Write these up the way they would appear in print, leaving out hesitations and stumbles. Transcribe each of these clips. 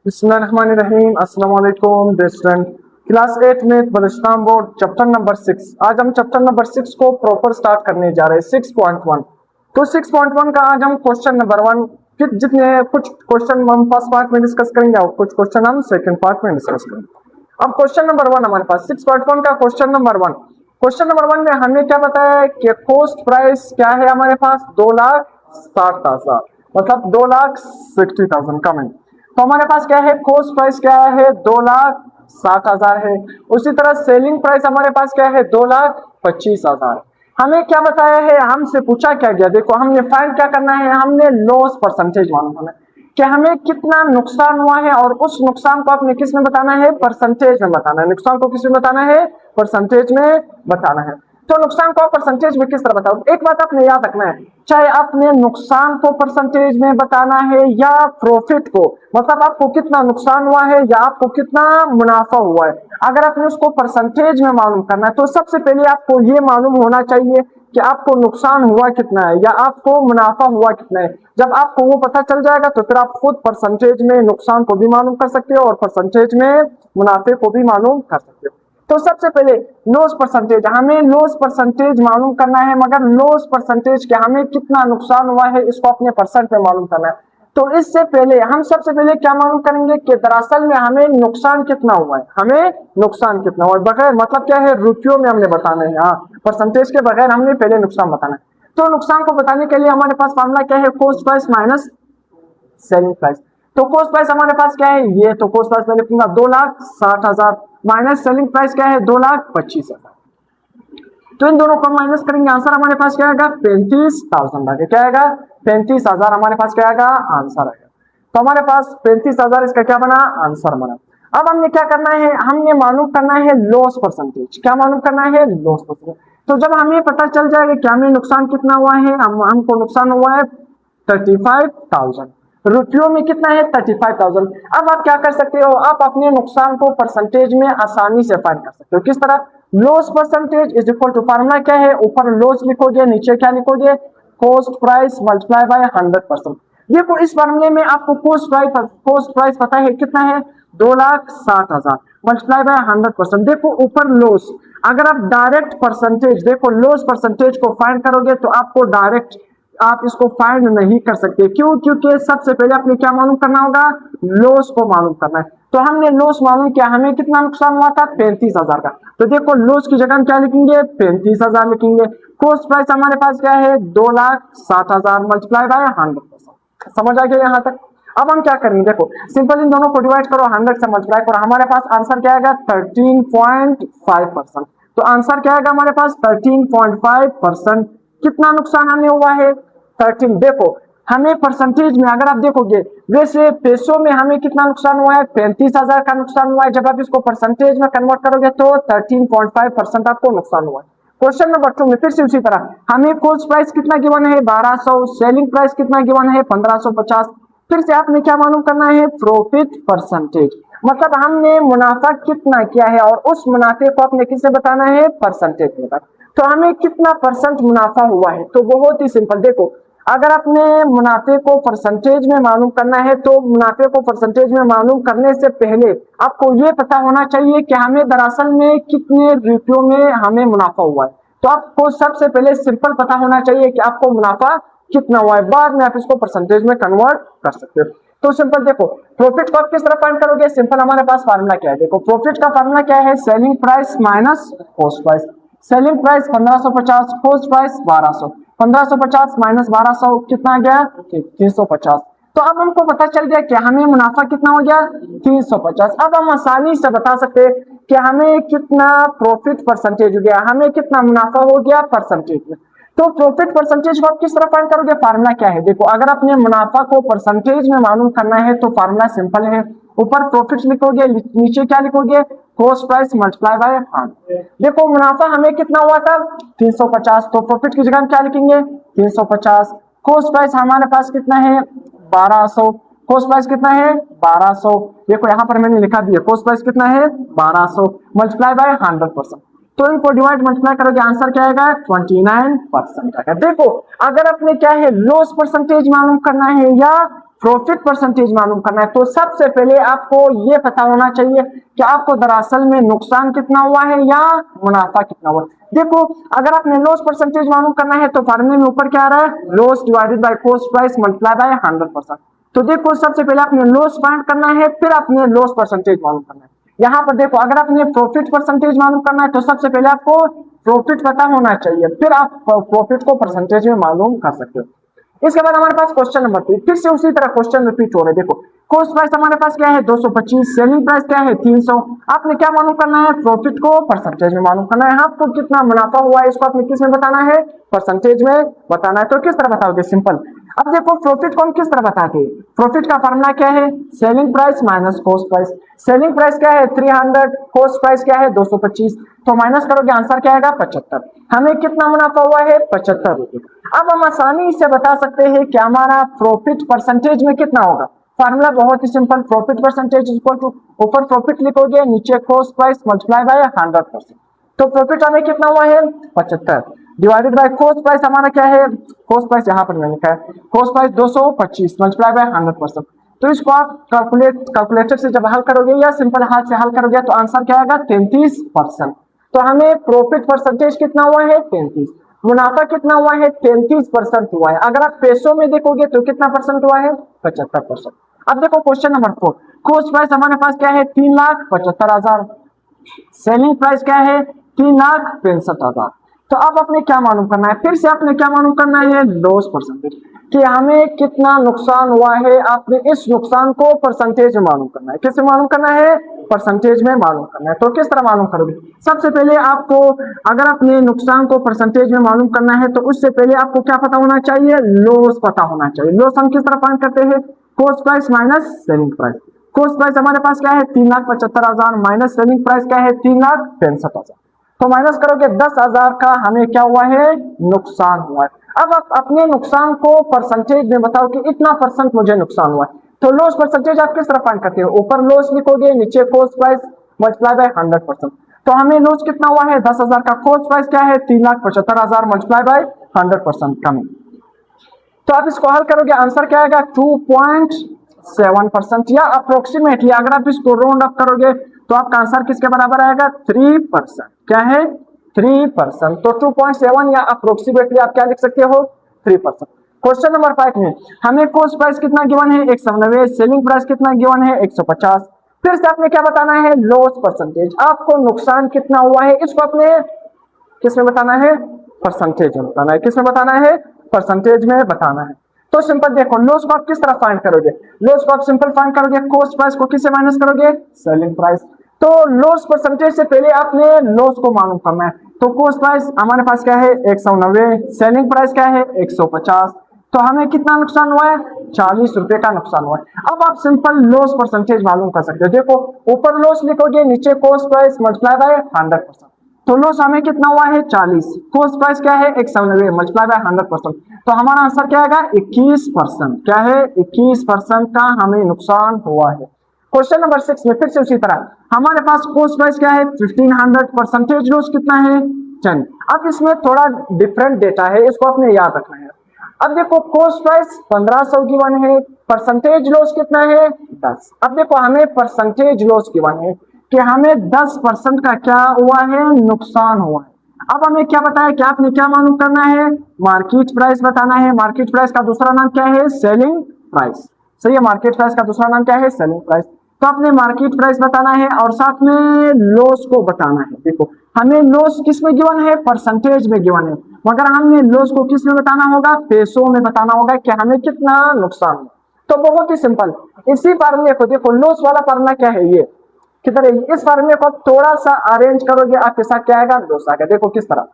बिस्मिल्लाहिर्रहमानिर्रहीम। अस्सलाम वालेकुम स्टूडेंट। क्लास 8 में बलूचिस्तान बोर्ड चैप्टर नंबर 6। आज हम चैप्टर नंबर 6 को प्रॉपर स्टार्ट करने जा रहे हैं 6.1। तो 6.1 का आज हम क्वेश्चन नंबर 1 फिर जितने कुछ क्वेश्चन हम फर्स्ट पार्ट में डिस्कस करेंगे और कुछ क्वेश्चन हम सेकंड पार्ट में डिस्कस करेंगे। अब क्वेश्चन नंबर 1 हमारे पास 6.1 का क्वेश्चन नंबर 1। क्वेश्चन नंबर 1 में हमने क्या बताया कि कॉस्ट प्राइस क्या है हमारे पास 2,60,000 मतलब 2,60,000 कमेंट। तो हमारे पास क्या है कॉस्ट प्राइस क्या है 2,60,000 है। उसी तरह सेलिंग प्राइस हमारे पास क्या है 2,25,000। हमें क्या बताया है हमसे पूछा क्या गया, देखो हमने फाइंड क्या करना है, हमने लॉस परसेंटेज मालूम करना है कि हमें कितना नुकसान हुआ है और उस नुकसान को आपने किस में बताना है परसेंटेज में बताना है। नुकसान को किस में बताना है परसेंटेज में बताना है। तो नुकसान को परसेंटेज में किस तरह बताओ, एक बात आपने याद रखना है, चाहे आपने नुकसान को परसेंटेज में बताना है या प्रॉफिट को, मतलब आपको कितना नुकसान हुआ है या आपको कितना मुनाफा हुआ है, अगर आपने उसको परसेंटेज में मालूम करना है तो सबसे पहले आपको ये मालूम होना चाहिए कि आपको नुकसान हुआ कितना है या आपको मुनाफा हुआ कितना है। जब आपको वो पता चल जाएगा तो फिर आप खुद परसेंटेज में नुकसान को भी मालूम कर सकते हो और परसेंटेज में मुनाफे को भी मालूम कर सकते हो। तो सबसे पहले लॉस परसेंटेज, हमें लॉस परसेंटेज मालूम करना है, मगर लॉस परसेंटेज के हमें कितना नुकसान हुआ है इसको अपने परसेंट में मालूम करना है। तो इससे पहले हम सबसे पहले क्या मालूम करेंगे कि दरअसल में हमें नुकसान कितना हुआ है, हमें नुकसान कितना हुआ है बगैर मतलब क्या है रुपयों में हमने बताना है। हाँ, परसेंटेज के बगैर हमने पहले नुकसान बताना है। तो नुकसान को बताने के लिए हमारे पास फॉर्मूला क्या है cost price minus selling price. तो कॉस्ट प्राइस हमारे पास क्या है, ये तो कॉस्ट प्राइस मैंने लिखूंगा 2,60,000 माइनस सेलिंग प्राइस क्या है 2,25,000। तो इन दोनों को माइनस करेंगे आंसर हमारे पास क्या आएगा 35,000 आएगा। क्या आएगा 35,000 हमारे पास क्या आएगा आंसर आएगा। तो हमारे पास 35,000 इसका क्या बना आंसर बना। अब हमने क्या करना है, हमने मालूम करना है लॉस परसेंटेज। क्या मालूम करना है लॉस परसेंटेज। तो जब हमें पता चल जाएगा कि हमें नुकसान कितना हुआ है, हमको नुकसान हुआ है 35,000 रुपयों में कितना है 35,000। अब आप क्या कर सकते हो, आप अपने नुकसान को परसेंटेज में आसानी से फाइंड कर सकते हो। किस तरह, loss percentage is equal to formula क्या है, ऊपर लॉस लिखोगे नीचे क्या लिखोगे कॉस्ट प्राइस मल्टीप्लाई बाय 100%। देखो इस फार्मूले में आपको कॉस्ट प्राइस पता है कितना है 2,60,000 मल्टीप्लाई बाय 100%। देखो ऊपर लॉस, अगर आप डायरेक्ट परसेंटेज देखो लॉस परसेंटेज को फाइंड करोगे तो आपको डायरेक्ट आप इसको फाइंड नहीं कर सकते। क्यों, क्योंकि सबसे पहले आपने क्या मालूम करना होगा लॉस को मालूम करना है। तो हमने लॉस मालूम किया, हमें कितना नुकसान हुआ था 35,000 का। तो देखो लॉस की जगह हम क्या लिखेंगे 35,000 लिखेंगे। कॉस्ट प्राइस हमारे पास क्या है 2,60,000 मल्टीप्लाई बाय 100%। समझ आ गया यहाँ तक। अब हम क्या करेंगे, देखो सिंपल इन दोनों को डिवाइड करो 100 से मल्टीप्लाई करो, हमारे पास आंसर क्या आएगा 13.5%। तो आंसर क्या आएगा हमारे पास 13.5%। कितना नुकसान हमें हुआ है 13। देखो हमें परसेंटेज में अगर आप देखोगे, वैसे पैसों में हमें कितना नुकसान हुआ है 35,000 का नुकसान हुआ है। जब आप इसको परसेंटेज में कन्वर्ट करोगे तो 13.5% आपको नुकसान हुआ है। क्वेश्चन नंबर 2 में फिर से उसी तरह हमें कॉस्ट प्राइस कितना गिवन है 1,200, सेलिंग प्राइस कितना गिवन है 1,550। फिर से आपने क्या मालूम करना है प्रॉफिट परसेंटेज, मतलब हमने मुनाफा कितना किया है और उस मुनाफे को आपने किससे बताना है परसेंटेज में। तो हमें कितना परसेंट मुनाफा हुआ है, तो बहुत ही सिंपल, देखो अगर आपने मुनाफे को परसेंटेज में मालूम करना है तो मुनाफे को परसेंटेज में मालूम करने से पहले आपको ये पता होना चाहिए कि हमें दरअसल में कितने रुपयों में हमें मुनाफा हुआ है। तो आपको सबसे पहले सिंपल पता होना चाहिए कि आपको मुनाफा कितना हुआ है, बाद में आप इसको परसेंटेज में कन्वर्ट कर सकते हो। तो सिंपल देखो प्रॉफिट को आप किस तरह फाइंड करोगे, सिंपल हमारे पास फार्मूला क्या है, देखो प्रॉफिट का फार्मूला क्या है selling price minus cost price. Selling price 1,550, cost price 1,200। 1,550 minus 1,200 कितना गया 350। तो अब हमको पता चल गया कि हमें मुनाफा कितना हो गया 350। अब हम आसानी से बता सकते हैं कि हमें कितना प्रॉफिट परसेंटेज हो गया, हमें कितना मुनाफा हो गया परसेंटेज में। तो प्रॉफिट परसेंटेज को आप किस तरह फाइंड करोगे, फार्मूला क्या है, देखो अगर आपने मुनाफा को परसेंटेज में मालूम करना है तो फार्मूला सिंपल है, ऊपर प्रॉफिट लिखोगे नीचे क्या लिखोगे कॉस्ट प्राइस मल्टीप्लाई बाय 100। देखो मुनाफा हमें कितना हुआ था 350, तो प्रॉफिट की जगह हम क्या लिखेंगे 350। कॉस्ट प्राइस हमारे पास कितना है 1,200, कॉस्ट प्राइस कितना है 1,200। देखो यहाँ पर मैंने लिखा भी है कॉस्ट प्राइस कितना है 1,200 मल्टीप्लाई बाय 100%। तो इनको डिवाइड मल्टीप्लाई करोगे आंसर क्या आएगा 29% आएगा। देखो अगर आपने क्या है लॉस परसेंटेज मालूम करना है या प्रॉफिट परसेंटेज मालूम करना है तो सबसे पहले आपको ये पता होना चाहिए कि आपको दरअसल में नुकसान कितना हुआ है या मुनाफा कितना हुआ है। देखो अगर आपने लॉस परसेंटेज मालूम करना है तो फार्मूले में ऊपर क्या आ रहा है, loss divided by cost price multiply by 100%। तो देखो सबसे पहले आपने लॉस फाइंड करना है, फिर आपने लॉस परसेंटेज मालूम करना है। यहाँ पर देखो अगर आपने प्रॉफिट परसेंटेज मालूम करना है तो सबसे पहले आपको प्रॉफिट पता होना चाहिए, फिर आप प्रॉफिट को परसेंटेज में मालूम कर सकते हो। इसके बाद हमारे पास क्वेश्चन नंबर 3, फिर से उसी तरह क्वेश्चन रिपीट हो रहा है। देखो कॉस्ट प्राइस हमारे पास क्या है 225, सेलिंग प्राइस क्या है 300। आपने क्या मालूम करना है, प्रॉफिट को परसेंटेज में मालूम करना है। आपको कितना मुनाफा हुआ है इसको आपने किस में बताना है, परसेंटेज में बताना है। तो किस तरह बताओगे, सिंपल। अब देखो प्रॉफिट को हम किस तरह बताते हैं, प्रॉफिट का फॉर्मूला क्या है, selling price minus cost price. Selling price क्या है 300, कॉस्ट प्राइस क्या है 225, तो माइनस करोगे आंसर क्या आएगा 75। हमें कितना मुनाफा हुआ है 75 रुपए। अब हम आसानी से बता सकते हैं कि हमारा प्रॉफिट परसेंटेज में कितना होगा। फार्मूला बहुत ही simple, profit percentage equal to ऊपर प्रॉफिट लिखोगे नीचे कॉस्ट प्राइस मल्टीप्लाई बाय 100%। तो प्रॉफिट हमें कितना हुआ है 75 डिवाइडेड बाय कॉस्ट प्राइस हमारा क्या है, कॉस्ट प्राइस यहाँ पर मैंने लिखा है कॉस्ट प्राइस 225 मल्टीप्लाई बाय 100%। तो इसको आप कैलकुलेटर से जब हल करोगे या सिंपल हाथ से हल करोगे तो आंसर क्या आएगा 33%। तो हमें प्रॉफिट परसेंटेज कितना हुआ है 33, मुनाफा कितना हुआ है 33% हुआ है। अगर आप पैसों में देखोगे तो कितना परसेंट हुआ है 75%। अब देखो क्वेश्चन नंबर 4, कॉस्ट प्राइस हमारे पास क्या है 3,75,000, सेलिंग प्राइस क्या है 3,65,000। तो अब आपने क्या मालूम करना है, फिर से आपने क्या मालूम करना है, लॉस परसेंटेज, कि हमें कितना नुकसान हुआ है। आपने इस नुकसान को परसेंटेज में मालूम करना है, किससे मालूम करना है, परसेंटेज में मालूम करना है। तो किस तरह मालूम करोगे, सबसे पहले आपको अगर अपने नुकसान को परसेंटेज में मालूम करना है तो उससे पहले आपको क्या पता होना चाहिए, लॉस पता होना चाहिए। लॉस हम किस तरह फाइंड करते हैं, cost price minus selling price. Cost price हमारे पास क्या है 3,75,000 माइनस सेलिंग प्राइस क्या है 3,65,000। तो माइनस करोगे 10,000 का हमें क्या हुआ है, नुकसान हुआ है। अब आप अपने नुकसान को परसेंटेज में बताओ कि इतना परसेंट मुझे नुकसान हुआ है। तो लॉस परसेंटेज आप किस तरह फाइंड करते हो, ऊपर लॉस लिखोगे नीचे कॉस्ट प्राइस मल्टीप्लाई बाय 100%। तो हमें लॉस कितना हुआ है 10,000 का, कॉस्ट प्राइस क्या है 3,75,000 मल्टीप्लाई बाय 100% कम। तो आप इसको हल करोगे आंसर क्या आएगा 2.7% या अप्रोक्सीमेटली अगर आप इसको राउंड अप करोगे तो आपका आंसर किसके बराबर आएगा 3%। क्या है 3%। तो 2.7 या अप्रोक्सीमेटली आप क्या लिख सकते हो 3%। क्वेश्चन नंबर 5 में हमें कॉस्ट प्राइस कितना गिवन है 190, सेलिंग प्राइस कितना गिवन है 150। फिर से आपने क्या बताना है, लॉस परसेंटेज, आपको नुकसान कितना हुआ है इसको आपने किसमें बताना है, परसेंटेज में बताना है। किसमें बताना है, परसेंटेज में बताना है। तो सिंपल देखो लॉस को आप किस तरह फाइंड करोगे, लॉस को आप सिंपल फाइंड करोगे, कॉस्ट प्राइस को किससे माइनस करोगे, सेलिंग प्राइस। तो लॉस परसेंटेज से पहले आपने लॉस को मालूम करना है। तो कॉस्ट प्राइस हमारे पास क्या है 190, सेलिंग प्राइस क्या है 150। तो हमें कितना नुकसान हुआ है 40 रुपए का नुकसान हुआ है। अब आप सिंपल लॉस परसेंटेज मालूम कर सकते हो। देखो ऊपर लॉस लिखोगे नीचे कॉस्ट प्राइस मल्टीप्लाई बाय 100%। तो लॉस हमें कितना हुआ है 40, कॉस्ट प्राइस क्या है 190 मल्टीप्लाई बाय 100%। तो हमारा आंसर क्या आएगा 21%। क्या है 21% का हमें नुकसान हुआ है। क्वेश्चन नंबर 6 में फिर से उसी तरह हमारे पास कॉस्ट प्राइस क्या है 1500, परसेंटेज लॉस कितना है 10। अब इसमें थोड़ा डिफरेंट डेटा है, इसको आपने याद रखना है। अब देखो कॉस्ट प्राइस 1500 गिवन है, परसेंटेज लॉस कितना है 10। अब देखो हमें परसेंटेज लॉस गिवन है कि हमें 10% का क्या हुआ है, नुकसान हुआ है। अब हमें क्या बताया कि आपने क्या मालूम करना है, मार्केट प्राइस बताना है। मार्केट प्राइस का दूसरा नाम क्या है, सेलिंग प्राइस। सही है, मार्केट प्राइस का दूसरा नाम क्या है, सेलिंग प्राइस। तो आपने मार्केट प्राइस बताना है और साथ में लॉस को बताना है। देखो हमें लॉस किस में गिवन है, परसेंटेज में गिवन है, मगर हमने लॉस को किस में बताना होगा, पैसों में बताना होगा कि हमें कितना नुकसान हुआ। तो बहुत ही सिंपल, इसी फार्मूले को देखो, लॉस वाला फार्मूला क्या है, ये किधर है, इस फार्मूले को थोड़ा सा अरेंज करोगे आपके साथ क्या आएगा, लॉस आएगा। देखो किस तरह,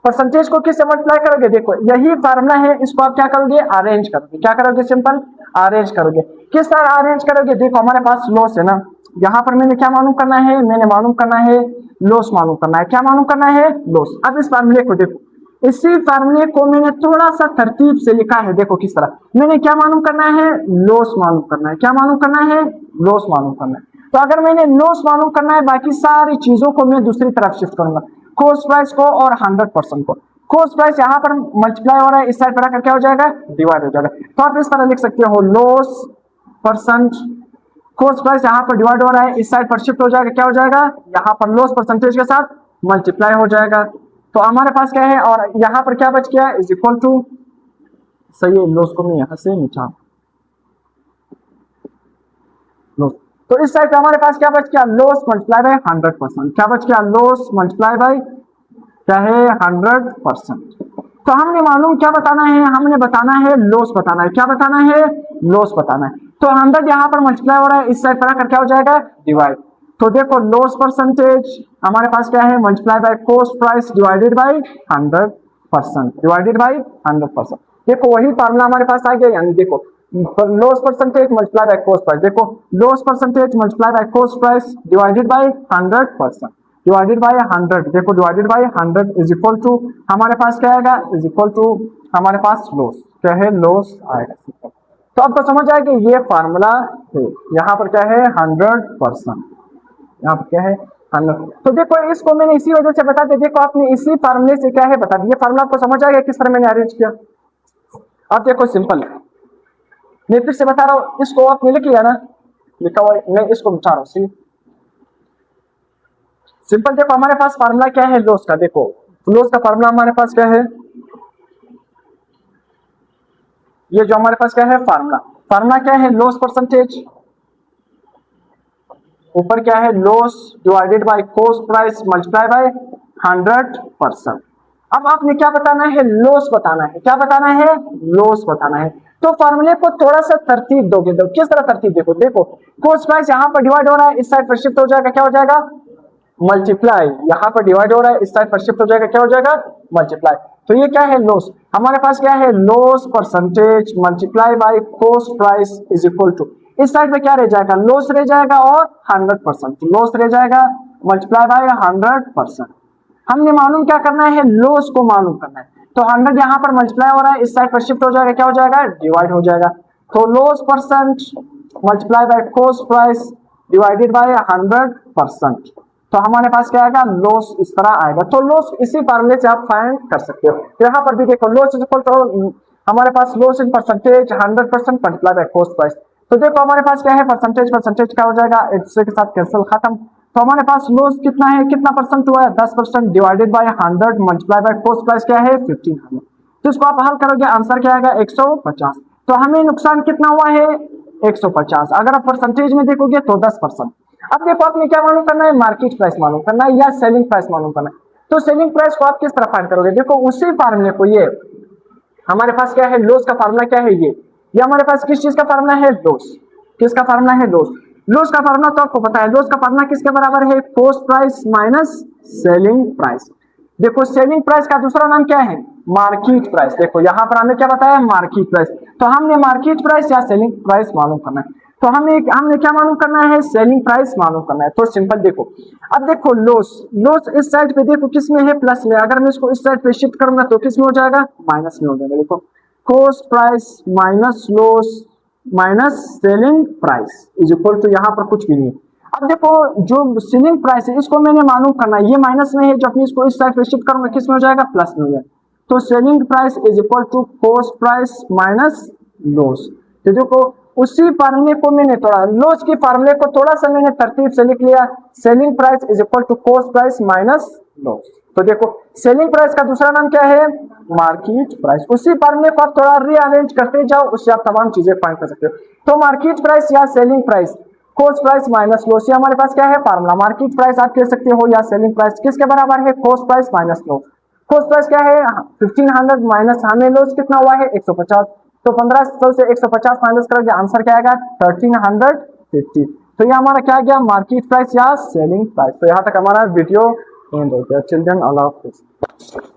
परसेंटेज को किससे मल्टीप्लाई करोगे, देखो यही फार्मूला है, इसको आप क्या करोगे, अरेंज करोगे। क्या करोगे, सिंपल अरेंज करोगे। किस तरह अरेंज करोगे, देखो हमारे पास लॉस है ना, यहाँ पर मैंने क्या मालूम करना है, मैंने मालूम करना है लॉस मालूम करना है। क्या मालूम करना है, लॉस। अब इस फार्मूले को देखो, इसी फार्मूले को मैंने थोड़ा सा तरतीब से लिखा है। देखो किस तरह, मैंने क्या मालूम करना है, लॉस मालूम करना है। क्या मालूम करना है, लॉस मालूम करना है। तो अगर मैंने लॉस मालूम करना है, बाकी सारी चीजों को मैं दूसरी तरफ शिफ्ट करूंगा, कॉस्ट प्राइस को और 100% को। कॉस्ट प्राइस यहाँ पर मल्टीप्लाई हो रहा है, इस साइड पर आकर क्या हो जाएगा, डिवाइड हो जाएगा। तो आप इस तरह लिख सकते हो लॉस परसेंट, कॉस्ट प्राइस यहाँ पर डिवाइड हो रहा है, इस साइड पर शिफ्ट हो जाएगा, क्या हो जाएगा, यहाँ पर लॉस परसेंटेज के साथ मल्टीप्लाई हो जाएगा। तो हमारे पास क्या है, और यहाँ पर क्या बच गया, इज इक्वल टू, सही है, लॉस को मैं यहाँ से निकाल, तो इस साइड पे हमारे पास क्या बच गया, लॉस मल्टीप्लाई बाय 100%, क्या बच गया, लॉस मल्टीप्लाई बाय क्या है 100%। तो हमने मालूम क्या बताना है, हमने बताना है लॉस बताना है, क्या बताना है, लॉस बताना है। तो 100 यहाँ पर मल्टीप्लाई हो रहा है, इस साइड पर आकर क्या हो जाएगा, डिवाइड। तो देखो लॉस परसेंटेज हमारे पास क्या है, multiply by cost price divided by 100%, divided by 100%। देखो वही फार्मूला हमारे पास आ गया, यानी देखो loss percentage multiply by cost price, देखो loss percentage multiply by cost price divided by 100%, divided by 100, देखो divided by 100 is equal to हमारे पास क्या आएगा, इज इक्वल टू हमारे पास लॉस, क्या है, लॉस आएगा। तो आपको समझ आएगा ये फार्मूला है, यहाँ पर क्या है 100%, यहाँ पर क्या है 100। तो देखो इसको मैंने इसी वजह से बता दिया, देखो आपने इसी फार्मूले से क्या है बता दिया, फार्मूला आपको समझ आएगा किस तरह मैंने अरेंज किया। अब देखो सिंपल, मैं फिर से बता रहा हूँ, इसको आपने लिख लिया ना, लिखा हुआ, मैं इसको बता रहा हूँ, सिंपल। देखो हमारे पास फार्मूला क्या है लॉस का, देखो लॉस का फार्मूला हमारे पास क्या है, ये जो हमारे पास क्या है फार्मूला, फार्मूला क्या है, लॉस परसेंटेज, ऊपर क्या है loss divided by cost price multiply by 100%। अब आपने क्या बताना है, लॉस बताना है, क्या बताना है, लॉस बताना है। तो फार्मूले को थोड़ा सा तरतीब दोगे, तो किस तरह तरतीब, देखो देखो कॉस्ट प्राइस यहाँ पर डिवाइड हो रहा है, इस साइड पर शिफ्ट हो जाएगा, क्या हो जाएगा, मल्टीप्लाई, यहाँ पर डिवाइड हो रहा है, इस साइड पर शिफ्ट हो जाएगा, क्या हो जाएगा, मल्टीप्लाई। तो ये क्या है लॉस, हमारे पास क्या है loss percentage multiply by cost price is equal to, इस साइड में क्या रह जाएगा, लॉस रह जाएगा और 100%, लॉस रह जाएगा मल्टीप्लाई बाय 100%। हमने मालूम क्या करना है, लॉस को मालूम करना है। तो 100 यहाँ पर मल्टीप्लाई हो रहा है, इस साइड पर शिफ्ट हो जाएगा, क्या हो जाएगा, डिवाइड हो जाएगा। तो loss percent multiply by cost price divided by 100%। तो हमारे पास क्या आएगा, लॉस इस तरह आएगा। तो लॉस इसी फार्मूले से आप फाइंड कर सकते हो। यहाँ पर भी देखो लॉस इज इक्वल टू हमारे पास loss in percentage 100% multiply by cost price. तो देखो हमारे पास क्या है, परसेंटेज परसेंटेज क्या हो जाएगा, एक दूसरे के साथ कैंसिल, खत्म। तो हमारे पास लॉस कितना है, कितना परसेंट हुआ है, 10% divided by 100 multiply by cost price क्या है 1500। तो इसको आप हल करोगे, आंसर क्या आएगा 150। तो हमें नुकसान कितना हुआ है 150। अगर आप परसेंटेज में देखोगे तो 10%। अब देखो आपने क्या मालूम करना है, मार्केट प्राइस मालूम करना है या सेलिंग प्राइस मालूम करना है। तो सेलिंग प्राइस को आप किस तरह फाइंड करोगे, देखो उसी फार्मूले को, ये हमारे पास क्या है लॉस का फार्मूला क्या है, ये हमारे पास किस चीज का फार्मूला है, लॉस, किसका फार्मूला है, लॉस। लॉस का फार्मूला तो आपको पता है, लॉस का फार्मूला किसके बराबर है, cost price minus selling price. देखो सेलिंग प्राइस का दूसरा नाम क्या है, मार्केट प्राइस। देखो यहाँ पर हमने क्या बताया, मार्केट प्राइस। तो हमने मार्केट प्राइस या सेलिंग प्राइस मालूम करना है। तो हमने क्या मालूम करना है, सेलिंग प्राइस मालूम करना है। तो सिंपल देखो, अब देखो लॉस, लॉस इस साइड पे देखो किस में है, प्लस में। अगर मैं इसको इस साइड पे शिफ्ट करूंगा तो किस में हो जाएगा, माइनस में हो जाएगा। देखो cost price minus loss minus selling price is equal to, यहाँ पर कुछ भी नहीं। अब देखो जो सेलिंग प्राइस है इसको मैंने मालूम करना है, ये माइनस में है, जब मैं इसको इस साइड पे शिफ्ट करूंगा किस में हो जाएगा, प्लस में हो जाएगा। तो selling price is equal to cost price minus loss. तो देखो उसी फार्मूले को मैंने थोड़ा, लॉस की फार्मूले को थोड़ा सा मैंने तरतीब से लिख लिया, selling price is equal to cost price minus loss. तो देखो सेलिंग प्राइस का दूसरा नाम क्या है, मार्केट प्राइस। उसी फार्मूले को आप थोड़ा रीअरेंज करते जाओ, उससे आप तमाम चीजें फाइंड कर सकते हो। तो मार्केट प्राइस या selling price, cost price minus loss, ये हमारे पास क्या है फार्मूला। मार्केट प्राइस आप कह सकते हो या सेलिंग प्राइस किसके बराबर है, cost price minus loss. Cost price क्या है 1500 माइनस हमें लॉस कितना हुआ है 150। तो 1500 से 150 माइनस करके आंसर क्या आएगा 1350। तो ये हमारा क्या गया, मार्केट प्राइस या सेलिंग प्राइस। तो यहाँ तक हमारा वीडियो एंड हो गया। चिल्ड्रन, अल्लाह हाफिज़।